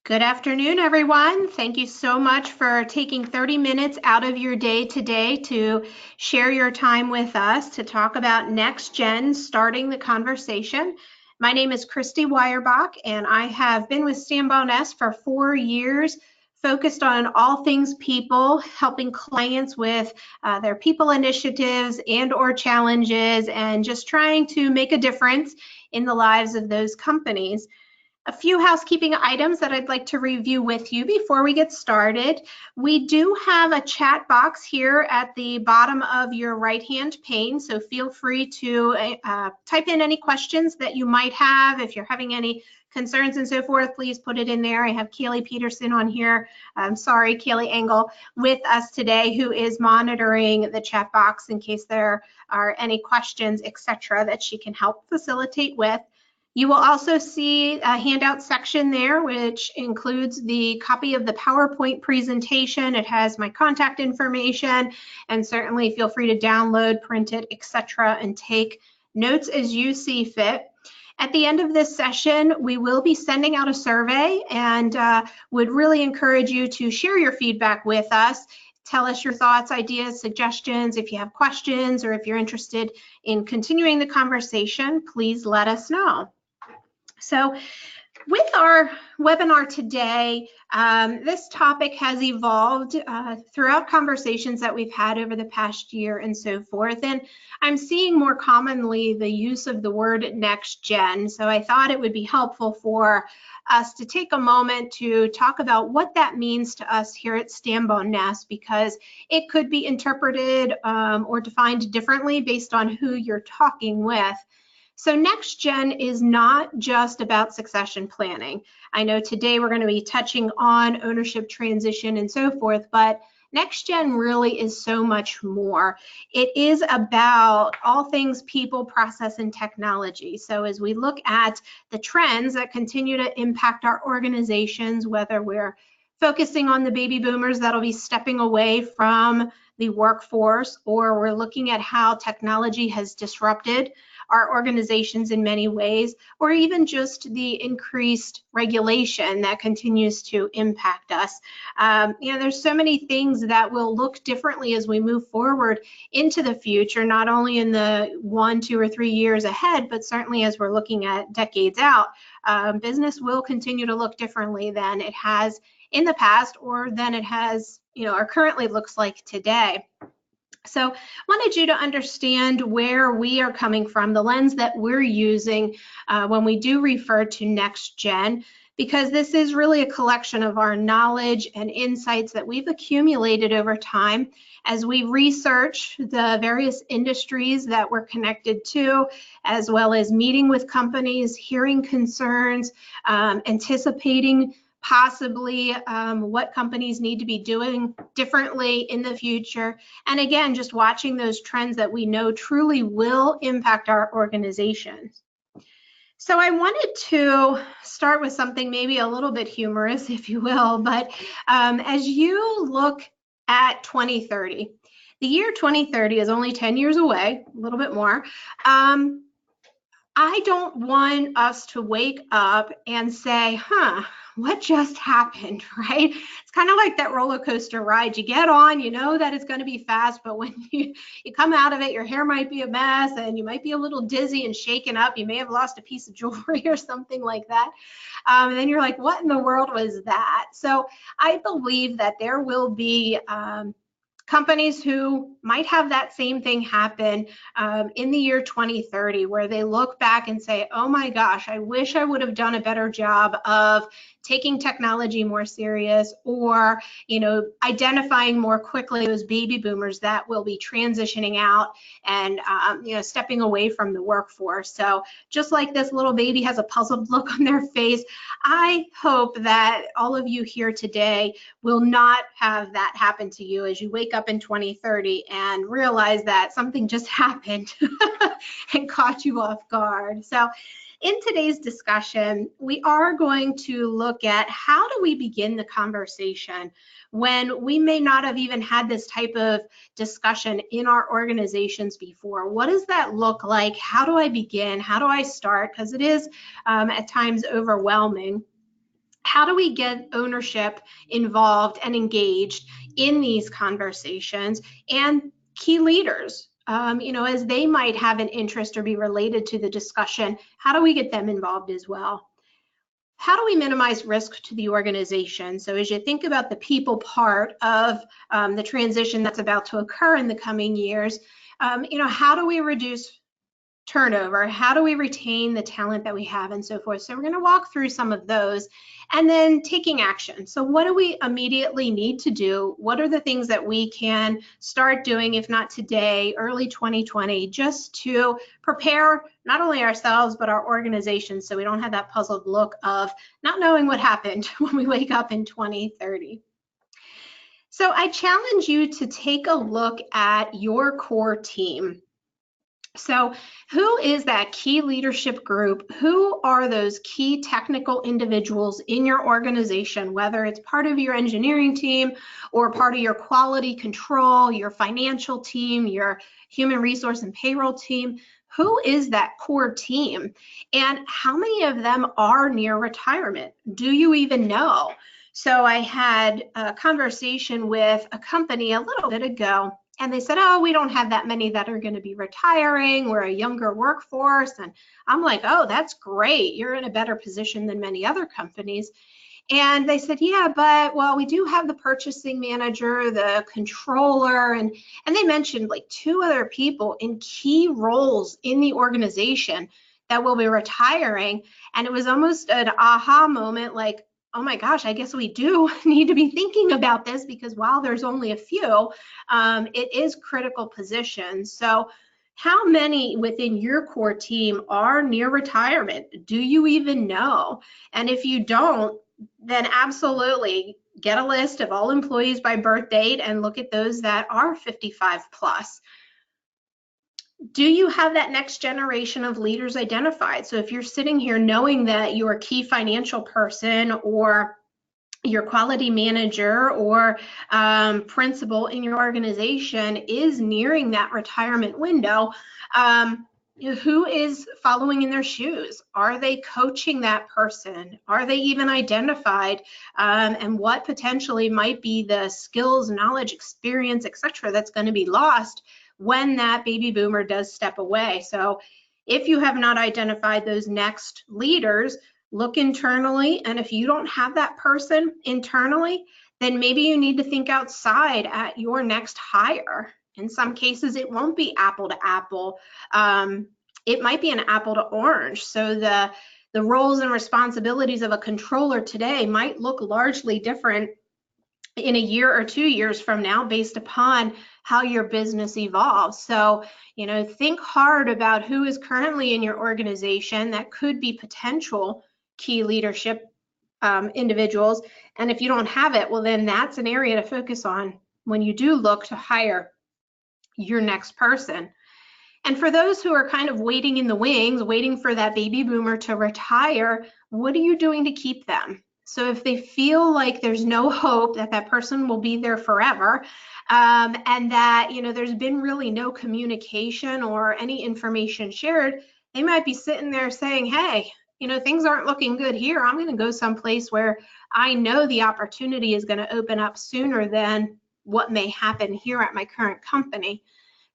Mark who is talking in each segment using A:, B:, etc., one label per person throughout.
A: Good afternoon, everyone. Thank you so much for taking 30 minutes out of your day today to share your time with us to talk about NextGen, starting the conversation. My name is Christy Weyerbach, and I have been with Stanbaugh Nest for 4 years, focused on all things people, helping clients with their people initiatives and/or challenges, and just trying to make a difference in the lives of those companies. A few housekeeping items that I'd like to review with you before we get started. We do have a chat box here at the bottom of your right-hand pane, so feel free to type in any questions that you might have. If you're having any concerns and so forth, please put it in there. I have Kaylee Peterson on here, Kaylee Engel, with us today, who is monitoring the chat box in case there are any questions, etc., that she can help facilitate with. You will also see a handout section there, which includes the copy of the PowerPoint presentation. It has my contact information, and certainly feel free to download, print it, etc., and take notes as you see fit. At the end of this session, we will be sending out a survey and would really encourage you to share your feedback with us. Tell us your thoughts, ideas, suggestions. If you have questions or if you're interested in continuing the conversation, please let us know. So with our webinar today, this topic has evolved throughout conversations that we've had over the past year and so forth. And I'm seeing more commonly the use of the word next gen. So I thought it would be helpful for us to take a moment to talk about what that means to us here at Stanbaugh Nest, because it could be interpreted or defined differently based on who you're talking with. So NextGen is not just about succession planning. I know today we're going to be touching on ownership transition and so forth, but NextGen really is so much more. It is about all things people, process, and technology. So as we look at the trends that continue to impact our organizations, whether we're focusing on the baby boomers that'll be stepping away from the workforce, or we're looking at how technology has disrupted our organizations in many ways, or even just the increased regulation that continues to impact us. There's so many things that will look differently as we move forward into the future, not only in the 1, 2, or 3 years ahead, but certainly as we're looking at decades out. Business will continue to look differently than it has in the past, or than it has, or currently looks like today. So wanted you to understand where we are coming from, the lens that we're using when we do refer to NextGen, because this is really a collection of our knowledge and insights that we've accumulated over time as we research the various industries that we're connected to, as well as meeting with companies, hearing concerns, anticipating possibly what companies need to be doing differently in the future. And again, just watching those trends that we know truly will impact our organizations. So I wanted to start with something maybe a little bit humorous, if you will, but as you look at 2030, the year 2030 is only 10 years away, a little bit more. I don't want us to wake up and say, what just happened, right? It's kind of like that roller coaster ride. You get on, you know that it's going to be fast, but when you come out of it, your hair might be a mess and you might be a little dizzy and shaken up. You may have lost a piece of jewelry or something like that. And then you're like, what in the world was that? So I believe that there will be companies who might have that same thing happen in the year 2030, where they look back and say, oh my gosh, I wish I would have done a better job of taking technology more serious, or identifying more quickly those baby boomers that will be transitioning out and stepping away from the workforce. So just like this little baby has a puzzled look on their face, I hope that all of you here today will not have that happen to you as you wake up in 2030 and realize that something just happened and caught you off guard. So in today's discussion, we are going to look at how do we begin the conversation when we may not have even had this type of discussion in our organizations before. What does that look like? How do I begin? How do I start? Because it is at times overwhelming. How do we get ownership involved and engaged in these conversations, and key leaders, as they might have an interest or be related to the discussion, how do we get them involved as well? How do we minimize risk to the organization? So as you think about the people part of the transition that's about to occur in the coming years, how do we reduce turnover? How do we retain the talent that we have and so forth? So we're going to walk through some of those, and then taking action. So what do we immediately need to do? What are the things that we can start doing, if not today, early 2020, just to prepare not only ourselves, but our organization, so we don't have that puzzled look of not knowing what happened when we wake up in 2030. So I challenge you to take a look at your core team. So who is that key leadership group? Who are those key technical individuals in your organization, whether it's part of your engineering team or part of your quality control, your financial team, your human resource and payroll team? Who is that core team? And how many of them are near retirement? Do you even know? So I had a conversation with a company a little bit ago, and they said, oh, we don't have that many that are going to be retiring. We're a younger workforce. And I'm like, oh, that's great. You're in a better position than many other companies. And they said, yeah, but well, we do have the purchasing manager, the controller, and they mentioned like 2 other people in key roles in the organization that will be retiring. And it was almost an aha moment, like, oh my gosh, I guess we do need to be thinking about this, because while there's only a few, it is critical positions. So how many within your core team are near retirement? Do you even know? And if you don't, then absolutely get a list of all employees by birth date and look at those that are 55 plus. Do you have that next generation of leaders identified? So if you're sitting here knowing that your key financial person or your quality manager or principal in your organization is nearing that retirement window, who is following in their shoes? Are they coaching that person? Are they even identified? And what potentially might be the skills, knowledge, experience, etc., that's going to be lost when that baby boomer does step away? So if you have not identified those next leaders, look internally, and if you don't have that person internally, then maybe you need to think outside at your next hire. In some cases, it won't be apple to apple. It might be an apple to orange. So the roles and responsibilities of a controller today might look largely different in a year or 2 years from now, based upon how your business evolves. So, think hard about who is currently in your organization that could be potential key leadership individuals. And if you don't have it, well, then that's an area to focus on when you do look to hire your next person. And for those who are kind of waiting in the wings, waiting for that baby boomer to retire, what are you doing to keep them? So if they feel like there's no hope that that person will be there forever, and that there's been really no communication or any information shared, they might be sitting there saying, hey, things aren't looking good here. I'm going to go someplace where I know the opportunity is going to open up sooner than what may happen here at my current company.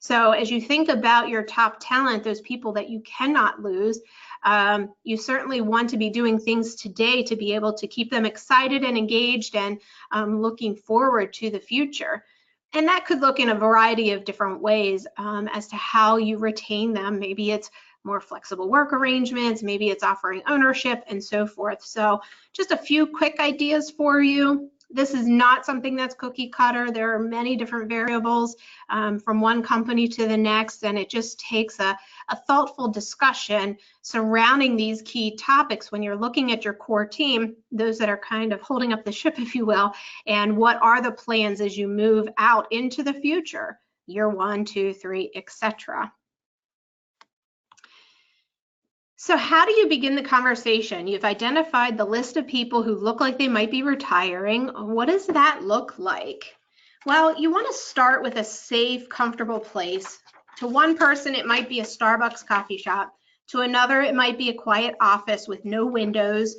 A: So as you think about your top talent, those people that you cannot lose, you certainly want to be doing things today to be able to keep them excited and engaged and looking forward to the future. And that could look in a variety of different ways as to how you retain them. Maybe it's more flexible work arrangements, maybe it's offering ownership and so forth. So just a few quick ideas for you. This is not something that's cookie cutter. There are many different variables from one company to the next, and it just takes a thoughtful discussion surrounding these key topics when you're looking at your core team, those that are kind of holding up the ship, if you will, and what are the plans as you move out into the future, year 1, 2, 3, etc. So how do you begin the conversation? You've identified the list of people who look like they might be retiring. What does that look like? Well, you want to start with a safe, comfortable place. To one person, it might be a Starbucks coffee shop. To another, it might be a quiet office with no windows.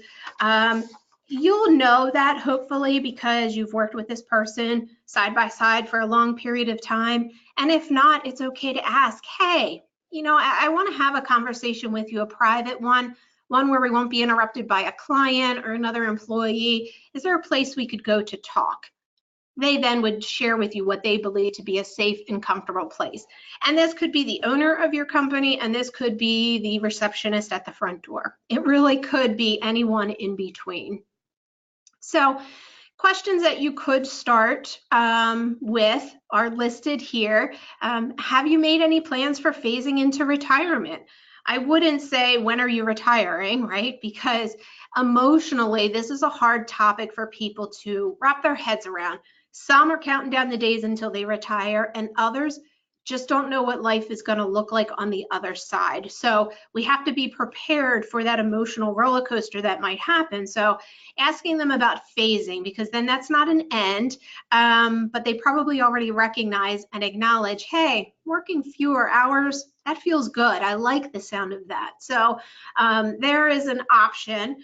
A: You'll know that hopefully because you've worked with this person side by side for a long period of time. And if not, it's okay to ask, hey, I want to have a conversation with you, a private one where we won't be interrupted by a client or another employee. Is there a place we could go to talk? They then would share with you what they believe to be a safe and comfortable place. And this could be the owner of your company, and this could be the receptionist at the front door. It really could be anyone in between. So questions that you could start with are listed here. Have you made any plans for phasing into retirement? I wouldn't say, when are you retiring, right? Because emotionally, this is a hard topic for people to wrap their heads around. Some are counting down the days until they retire, and others just don't know what life is going to look like on the other side. So we have to be prepared for that emotional roller coaster that might happen. So asking them about phasing, because then that's not an end, but they probably already recognize and acknowledge, hey, working fewer hours, that feels good. I like the sound of that. So there is an option.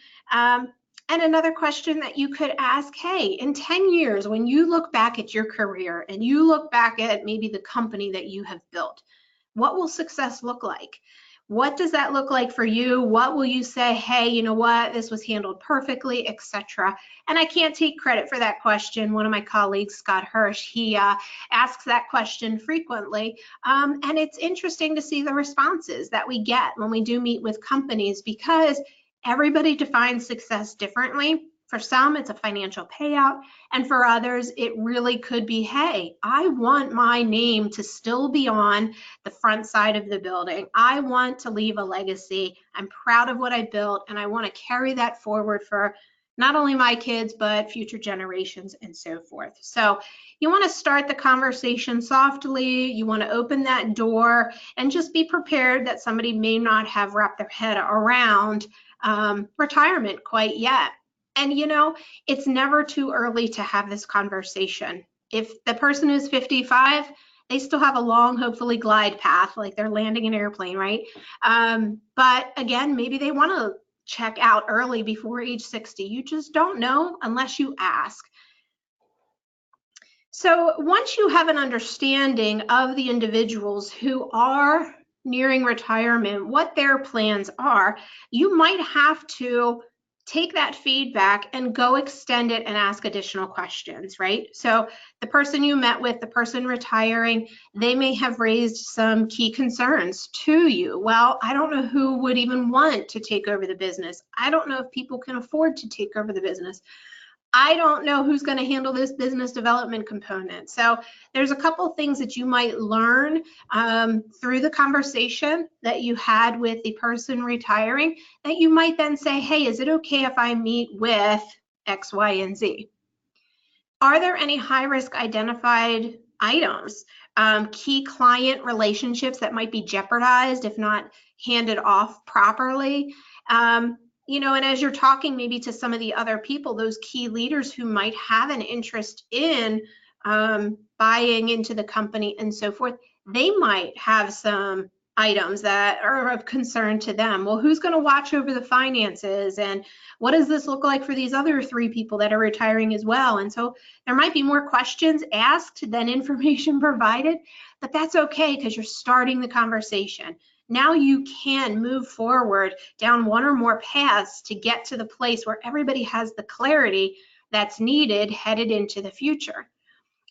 A: And another question that you could ask, hey, in 10 years, when you look back at your career and you look back at maybe the company that you have built, what will success look like? What does that look like for you? What will you say, hey, you know what, this was handled perfectly, etc. And I can't take credit for that question. One of my colleagues, Scott Hirsch, he asks that question frequently. And it's interesting to see the responses that we get when we do meet with companies, because everybody defines success differently. For some, it's a financial payout. And for others, it really could be, hey, I want my name to still be on the front side of the building. I want to leave a legacy. I'm proud of what I built, and I want to carry that forward for not only my kids, but future generations and so forth. So you want to start the conversation softly. You want to open that door and just be prepared that somebody may not have wrapped their head around retirement quite yet. And it's never too early to have this conversation. If the person is 55, they still have a long, hopefully, glide path, like they're landing an airplane, right? But again, maybe they want to check out early before age 60. You just don't know unless you ask. So once you have an understanding of the individuals who are nearing retirement, what their plans are, you might have to take that feedback and go extend it and ask additional questions, right? So the person you met with, the person retiring, they may have raised some key concerns to you. Well, I don't know who would even want to take over the business. I don't know if people can afford to take over the business. I don't know who's going to handle this business development component. So there's a couple things that you might learn through the conversation that you had with the person retiring that you might then say, hey, is it okay if I meet with X, Y, and Z? Are there any high-risk identified items, key client relationships that might be jeopardized if not handed off properly? And as you're talking maybe to some of the other people, those key leaders who might have an interest in buying into the company and so forth, they might have some items that are of concern to them. Well, who's going to watch over the finances, and what does this look like for these other 3 people that are retiring as well? And so there might be more questions asked than information provided, but that's okay because you're starting the conversation. Now you can move forward down one or more paths to get to the place where everybody has the clarity that's needed headed into the future.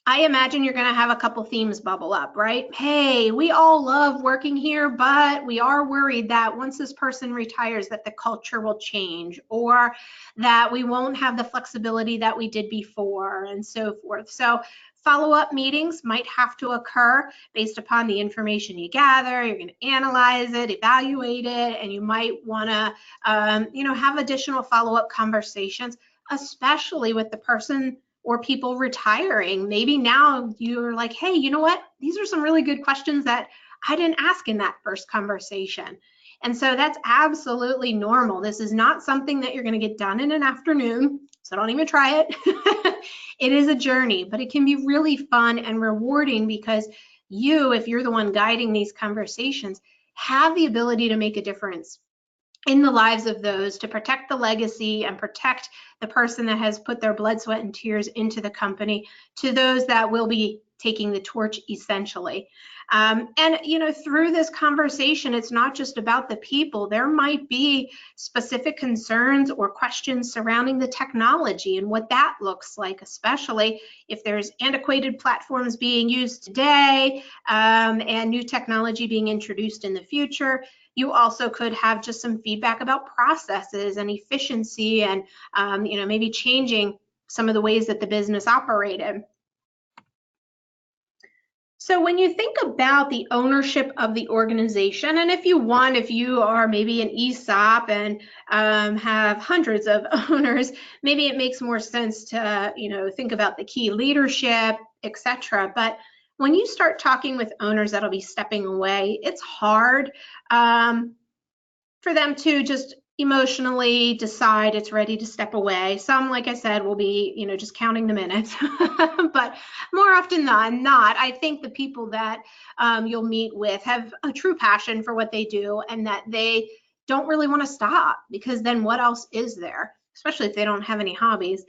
A: I imagine you're going to have a couple themes bubble up, right? Hey, we all love working here, but we are worried that once this person retires that the culture will change, or that we won't have the flexibility that we did before, and so forth. So follow-up meetings might have to occur based upon the information you gather. You're going to analyze it, evaluate it, and you might want to have additional follow-up conversations, especially with the person or people retiring. Maybe now you're like, hey, you know what? These are some really good questions that I didn't ask in that first conversation. And so that's absolutely normal. This is not something that you're going to get done in an afternoon, so don't even try it. It is a journey, but it can be really fun and rewarding because you, if you're the one guiding these conversations, have the ability to make a difference in the lives of those to protect the legacy and protect the person that has put their blood, sweat, and tears into the company to those that will be taking the torch essentially. And through this conversation, it's not just about the people. There might be specific concerns or questions surrounding the technology and what that looks like, especially if there's antiquated platforms being used today and new technology being introduced in the future. You also could have just some feedback about processes and efficiency and maybe changing some of the ways that the business operated. So when you think about the ownership of the organization, and if you are maybe an ESOP and have hundreds of owners, maybe it makes more sense to think about the key leadership, etc. But when you start talking with owners that'll be stepping away, it's hard for them to just emotionally decide it's ready to step away. Some, like I said, will be, just counting the minutes. But more often than not, I think the people that you'll meet with have a true passion for what they do and that they don't really want to stop, because then what else is there? Especially if they don't have any hobbies.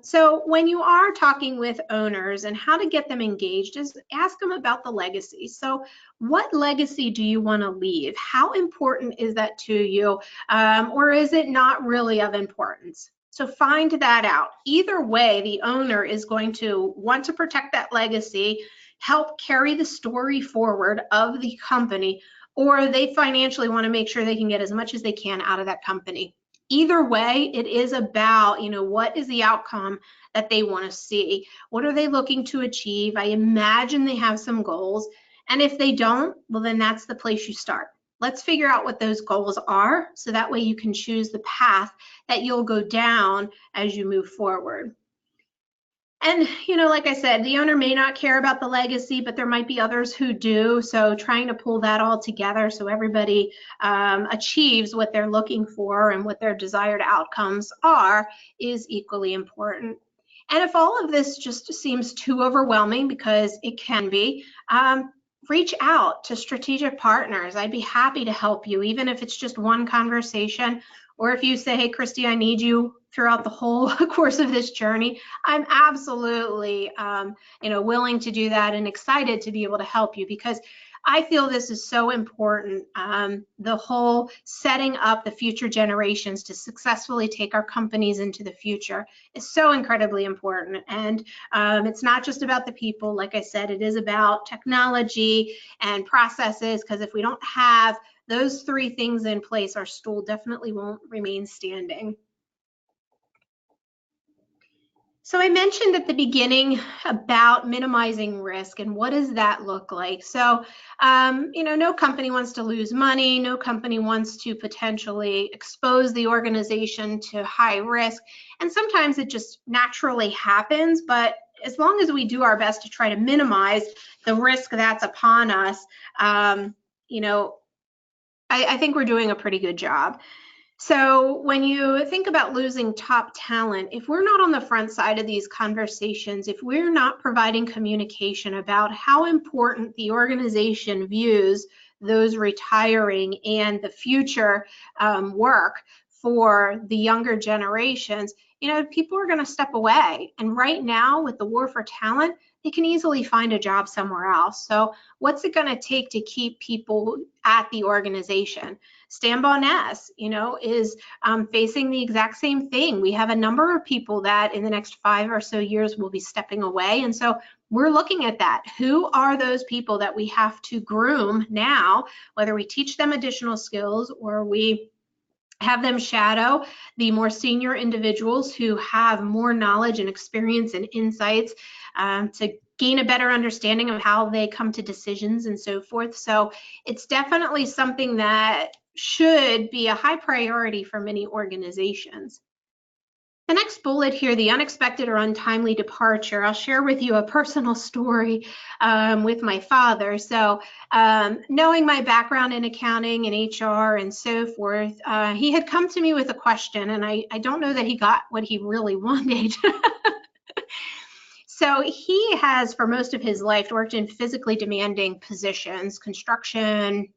A: So when you are talking with owners and how to get them engaged, is ask them about the legacy. So what legacy do you want to leave? How important is that to you? Or is it not really of importance? So find that out. Either way, the owner is going to want to protect that legacy, help carry the story forward of the company, or they financially want to make sure they can get as much as they can out of that company. Either way, it is about, what is the outcome that they want to see? What are they looking to achieve? I imagine they have some goals. And if they don't, well, then that's the place you start. Let's figure out what those goals are so that way you can choose the path that you'll go down as you move forward. And, like I said, the owner may not care about the legacy, but there might be others who do. So trying to pull that all together so everybody achieves what they're looking for and what their desired outcomes are is equally important. And if all of this just seems too overwhelming, because it can be, reach out to strategic partners. I'd be happy to help you, even if it's just one conversation. Or if you say, hey, Christy, I need you throughout the whole course of this journey, I'm absolutely, willing to do that and excited to be able to help you, because I feel this is so important. The whole setting up the future generations to successfully take our companies into the future is so incredibly important. And it's not just about the people. Like I said, it is about technology and processes, because if we don't have those three things in place, our stool definitely won't remain standing. So I mentioned at the beginning about minimizing risk, and what does that look like? So, no company wants to lose money. No company wants to potentially expose the organization to high risk. And sometimes it just naturally happens, but as long as we do our best to try to minimize the risk that's upon us, I think we're doing a pretty good job. So when you think about losing top talent, if we're not on the front side of these conversations, if we're not providing communication about how important the organization views those retiring and the future work for the younger generations, people are going to step away. And right now, with the war for talent, they can easily find a job somewhere else. So what's it going to take to keep people at the organization? Stan Boness, is facing the exact same thing. We have a number of people that in the next 5 or so years will be stepping away. And so we're looking at that. Who are those people that we have to groom now, whether we teach them additional skills or we have them shadow the more senior individuals who have more knowledge and experience and insights to gain a better understanding of how they come to decisions and so forth. So it's definitely something that should be a high priority for many organizations. The next bullet here, the unexpected or untimely departure, I'll share with you a personal story with my father. So knowing my background in accounting and HR and so forth, he had come to me with a question, and I don't know that he got what he really wanted. So he has, for most of his life, worked in physically demanding positions, construction,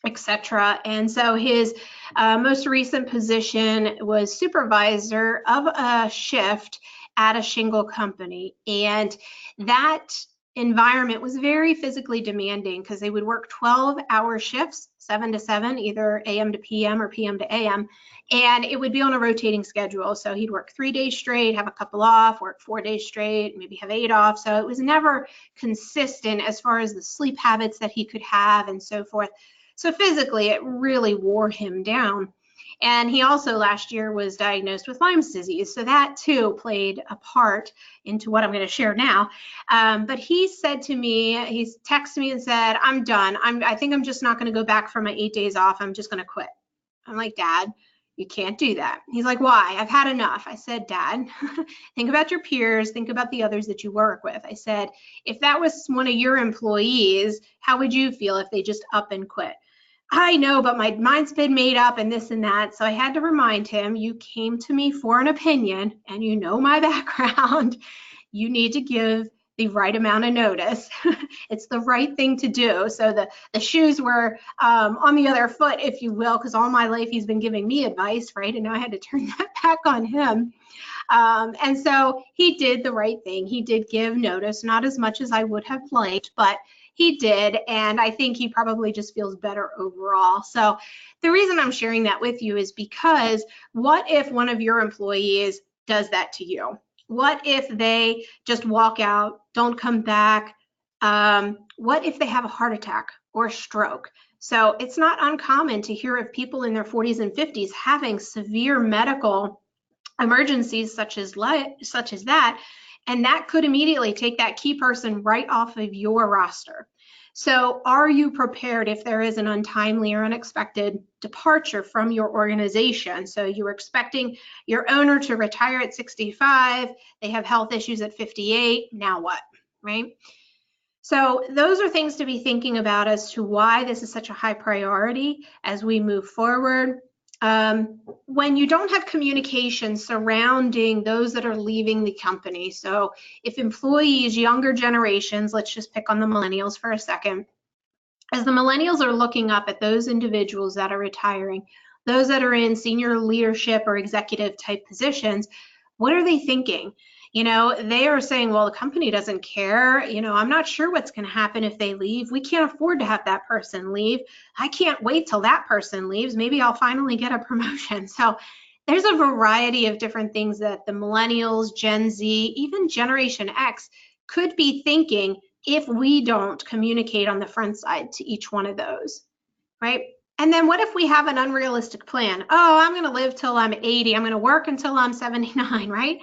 A: etc. And so his most recent position was supervisor of a shift at a shingle company. And that environment was very physically demanding because they would work 12-hour shifts, 7 to 7, either AM to PM or PM to AM. And it would be on a rotating schedule. So he'd work 3 days straight, have a couple off, work 4 days straight, maybe have 8 off. So it was never consistent as far as the sleep habits that he could have and so forth. So physically, it really wore him down. And he also last year was diagnosed with Lyme's disease. So that too played a part into what I'm going to share now. But he said to me, he texted me and said, I'm done. I think I'm just not going to go back for my 8 days off. I'm just going to quit. I'm like, Dad, you can't do that. He's like, why? I've had enough. I said, Dad, think about your peers. Think about the others that you work with. I said, if that was one of your employees, how would you feel if they just up and quit? I know, but my mind's been made up and this and that. So I had to remind him, you came to me for an opinion and you know my background. You need to give the right amount of notice. It's the right thing to do. So the shoes were on the other foot, if you will, because all my life he's been giving me advice, right? And now I had to turn that back on him. And so he did the right thing. He did give notice, not as much as I would have liked, but he did. And I think he probably just feels better overall. So the reason I'm sharing that with you is because what if one of your employees does that to you? What if they just walk out, don't come back? What if they have a heart attack or a stroke? So it's not uncommon to hear of people in their 40s and 50s having severe medical emergencies such as that, and that could immediately take that key person right off of your roster. So are you prepared if there is an untimely or unexpected departure from your organization? So you were expecting your owner to retire at 65, they have health issues at 58, now what, right? So those are things to be thinking about as to why this is such a high priority as we move forward. When you don't have communication surrounding those that are leaving the company, so if employees, younger generations, let's just pick on the millennials for a second, as the millennials are looking up at those individuals that are retiring, those that are in senior leadership or executive type positions, what are they thinking? You know, they are saying, well, the company doesn't care. You know, I'm not sure what's going to happen if they leave. We can't afford to have that person leave. I can't wait till that person leaves. Maybe I'll finally get a promotion. So there's a variety of different things that the millennials, Gen Z, even Generation X could be thinking if we don't communicate on the front side to each one of those, right? And then what if we have an unrealistic plan? Oh, I'm going to live till I'm 80. I'm going to work until I'm 79, right?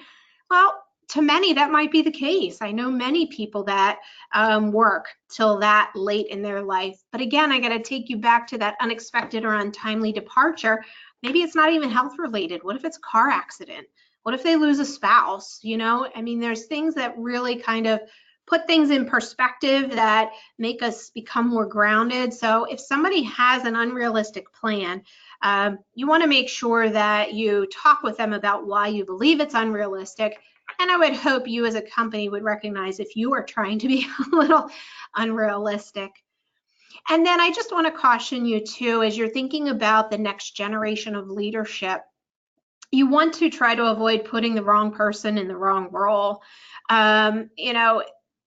A: Well, to many, that might be the case. I know many people that work till that late in their life. But again, I got to take you back to that unexpected or untimely departure. Maybe it's not even health related. What if it's a car accident? What if they lose a spouse? You know, I mean, there's things that really kind of put things in perspective that make us become more grounded. So if somebody has an unrealistic plan, you want to make sure that you talk with them about why you believe it's unrealistic. And I would hope you as a company would recognize if you are trying to be a little unrealistic. And then I just want to caution you too, as you're thinking about the next generation of leadership, you want to try to avoid putting the wrong person in the wrong role. You know,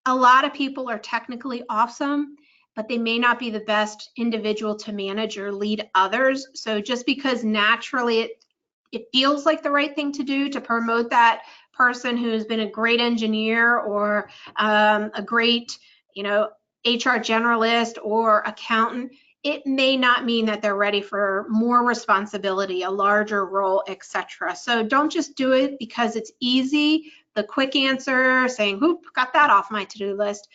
A: a lot of people are technically awesome, but they may not be the best individual to manage or lead others. So just because naturally it feels like the right thing to do to promote that person who's been a great engineer or a great, you know, HR generalist or accountant, it may not mean that they're ready for more responsibility, a larger role, etc. So don't just do it because it's easy, the quick answer, saying, whoop, got that off my to-do list.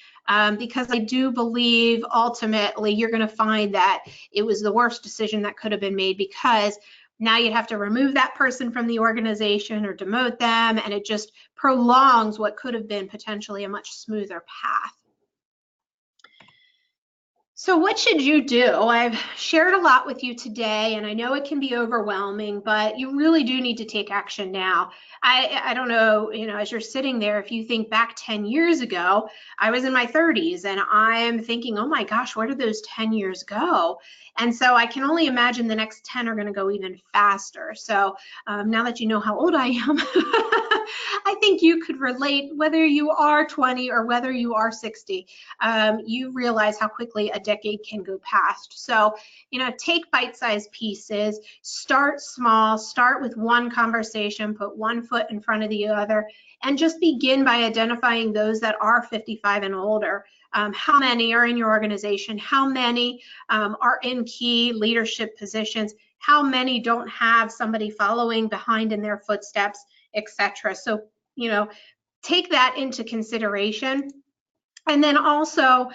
A: Because I do believe ultimately you're going to find that it was the worst decision that could have been made, because now you'd have to remove that person from the organization or demote them, and it just prolongs what could have been potentially a much smoother path. So what should you do? I've shared a lot with you today, and I know it can be overwhelming, but you really do need to take action now. I don't know, as you're sitting there, if you think back 10 years ago, I was in my 30s and I'm thinking, oh my gosh, where did those 10 years go? And so I can only imagine the next 10 are going to go even faster. So now that you know how old I am, I think you could relate whether you are 20 or whether you are 60. You realize how quickly a decade can go past. So, take bite-sized pieces, start small, start with one conversation, put one foot in front of the other, and just begin by identifying those that are 55 and older. How many are in your organization? How many are in key leadership positions? How many don't have somebody following behind in their footsteps, etc. So, take that into consideration. And then also,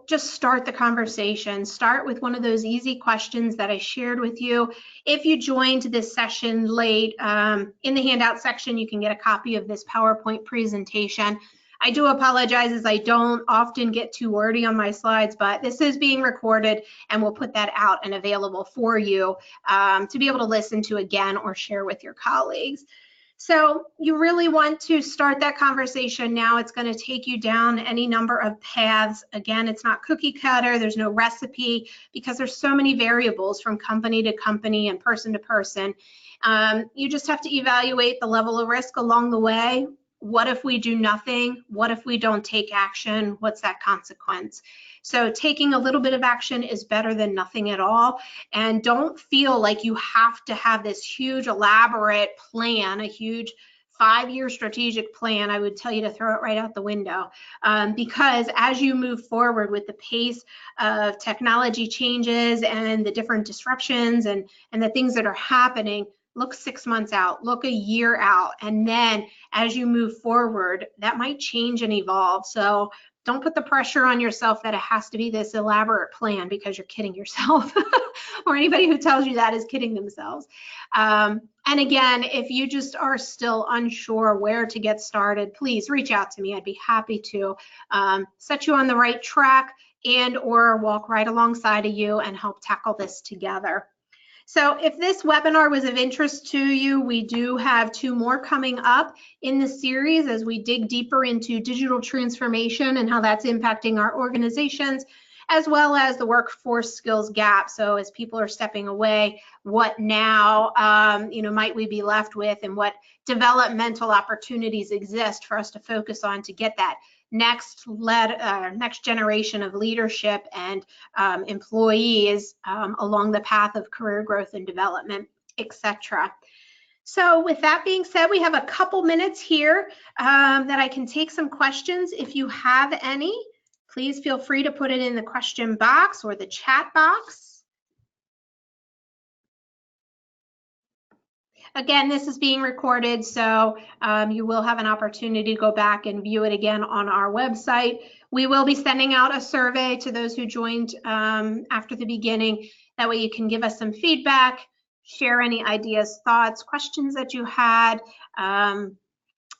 A: just start the conversation. Start with one of those easy questions that I shared with you. If you joined this session late, in the handout section, you can get a copy of this PowerPoint presentation. I do apologize as I don't often get too wordy on my slides, but this is being recorded and we'll put that out and available for you to be able to listen to again or share with your colleagues. So you really want to start that conversation now. It's going to take you down any number of paths. Again, it's not cookie cutter. There's no recipe because there's so many variables from company to company and person to person. You just have to evaluate the level of risk along the way. What if we do nothing? What if we don't take action? What's that consequence? So taking a little bit of action is better than nothing at all. And don't feel like you have to have this huge elaborate plan, a huge 5-year strategic plan. I would tell you to throw it right out the window because as you move forward with the pace of technology changes and the different disruptions and the things that are happening, look 6 months out, look a year out, and then as you move forward, that might change and evolve. So don't put the pressure on yourself that it has to be this elaborate plan because you're kidding yourself or anybody who tells you that is kidding themselves. And again, if you just are still unsure where to get started, please reach out to me. I'd be happy to set you on the right track and or walk right alongside of you and help tackle this together. So if this webinar was of interest to you, we do have 2 more coming up in the series as we dig deeper into digital transformation and how that's impacting our organizations, as well as the workforce skills gap. So as people are stepping away, what now, might we be left with, and what developmental opportunities exist for us to focus on to get that next generation of leadership and employees along the path of career growth and development, etc. So with that being said, we have a couple minutes here that I can take some questions. If you have any, please feel free to put it in the question box or the chat box. Again, this is being recorded, so you will have an opportunity to go back and view it again on our website. We will be sending out a survey to those who joined after the beginning. That way you can give us some feedback, share any ideas, thoughts, questions that you had. And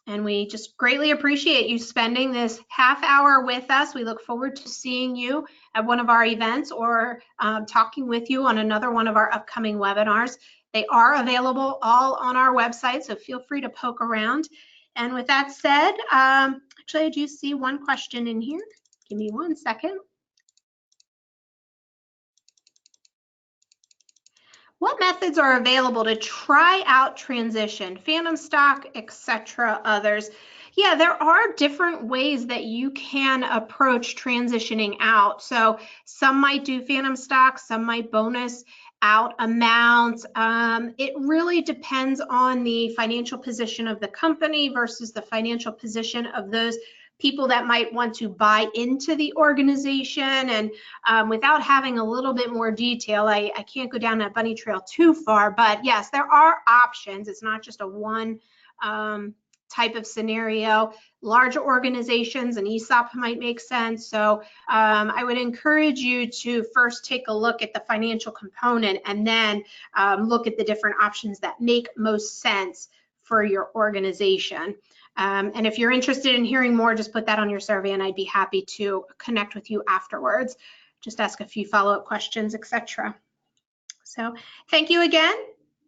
A: we just greatly appreciate you spending this half hour with us. We look forward to seeing you at one of our events or talking with you on another one of our upcoming webinars. They are available all on our website, so feel free to poke around. And with that said, actually I do see one question in here. Give me 1 second. What methods are available to try out transition, phantom stock, etc., others? Yeah, there are different ways that you can approach transitioning out. So some might do phantom stock, some might bonus out amounts. It really depends on the financial position of the company versus the financial position of those people that might want to buy into the organization. And without having a little bit more detail, I can't go down that bunny trail too far, but yes, there are options. It's not just a one type of scenario. Larger organizations, an ESOP might make sense. So I would encourage you to first take a look at the financial component and then look at the different options that make most sense for your organization. And if you're interested in hearing more, just put that on your survey and I'd be happy to connect with you afterwards. just ask a few follow-up questions, etc. So thank you again.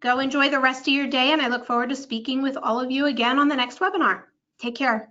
A: Go enjoy the rest of your day, and I look forward to speaking with all of you again on the next webinar. Take care.